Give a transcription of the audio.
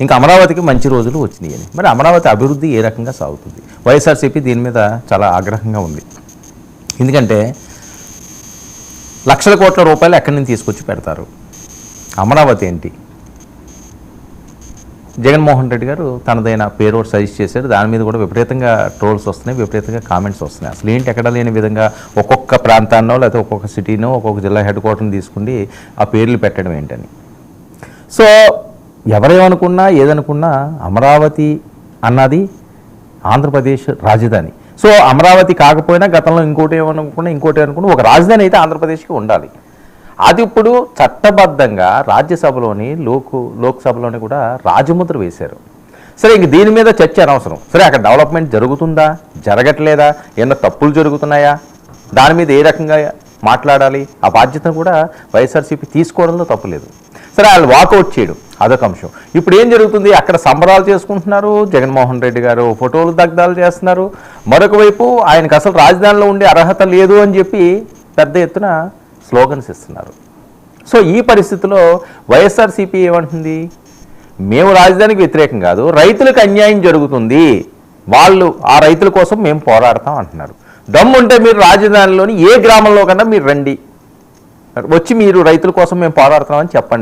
ఇంకా అమరావతికి మంచి రోజులు వచ్చినాయని. మరి అమరావతి అభివృద్ధి ఏ రకంగా సాగుతుంది? వైఎస్ఆర్సీపీ దీని మీద చాలా ఆగ్రహంగా ఉంది. ఎందుకంటే లక్షల కోట్ల రూపాయలు ఎక్కడి నుంచి తీసుకొచ్చి పెడతారు? అమరావతి ఏంటి? జగన్మోహన్ రెడ్డి గారు తనదైన పేరు సజెస్ట్ చేశాడు. దాని మీద కూడా విపరీతంగా ట్రోల్స్ వస్తున్నాయి, విపరీతంగా కామెంట్స్ వస్తున్నాయి. అసలు ఏంటి ఎక్కడ లేని విధంగా ఒక్కొక్క ప్రాంతాన్నో లేకపోతే ఒక్కొక్క సిటీనో ఒక్కొక్క జిల్లా హెడ్ క్వార్టర్ని తీసుకుని ఆ పేర్లు పెట్టడం ఏంటని. సో ఎవరేమనుకున్నా ఏదనుకున్నా అమరావతి అన్నది ఆంధ్రప్రదేశ్ రాజధాని. సో అమరావతి కాకపోయినా గతంలో ఇంకోటి ఏమనుకున్నా ఒక రాజధాని అయితే ఆంధ్రప్రదేశ్కి ఉండాలి. అది ఇప్పుడు చట్టబద్ధంగా రాజ్యసభలోని లోక్సభలోని కూడా రాజముద్ర వేశారు. సరే, ఇంక దీని మీద చర్చ అనవసరం. సరే, అక్కడ డెవలప్మెంట్ జరుగుతుందా, జరగట్లేదా, ఏమన్నా తప్పులు జరుగుతున్నాయా, దాని మీద ఏ రకంగా మాట్లాడాలి, ఆ బాధ్యతను కూడా వైఎస్ఆర్సీపీ తీసుకోవడంలో తప్పులేదు. సరే, వాళ్ళు వాకౌట్ చేయడం అదొక అంశం. ఇప్పుడు ఏం జరుగుతుంది? అక్కడ సంబరాలు చేసుకుంటున్నారు, జగన్మోహన్ రెడ్డి గారు ఫోటోలు దగ్ధాలు చేస్తున్నారు. మరొక వైపు ఆయనకు అసలు రాజధానిలో ఉండే అర్హత లేదు అని చెప్పి పెద్ద ఎత్తున స్లోగన్స్ ఇస్తున్నారు. సో ఈ పరిస్థితిలో వైఎస్ఆర్సీపీ ఏమంటుంది? మేము రాజధానికి వ్యతిరేకం కాదు, రైతులకు అన్యాయం జరుగుతుంది, వాళ్ళు ఆ రైతుల కోసం మేము పోరాడతాం అంటున్నారు. దమ్ముంటే మీరు రాజధానిలోని ఏ గ్రామంలో కన్నా మీరు రండి, వచ్చి మీరు రైతుల కోసం మేము పోరాడుతున్నామని చెప్పండి.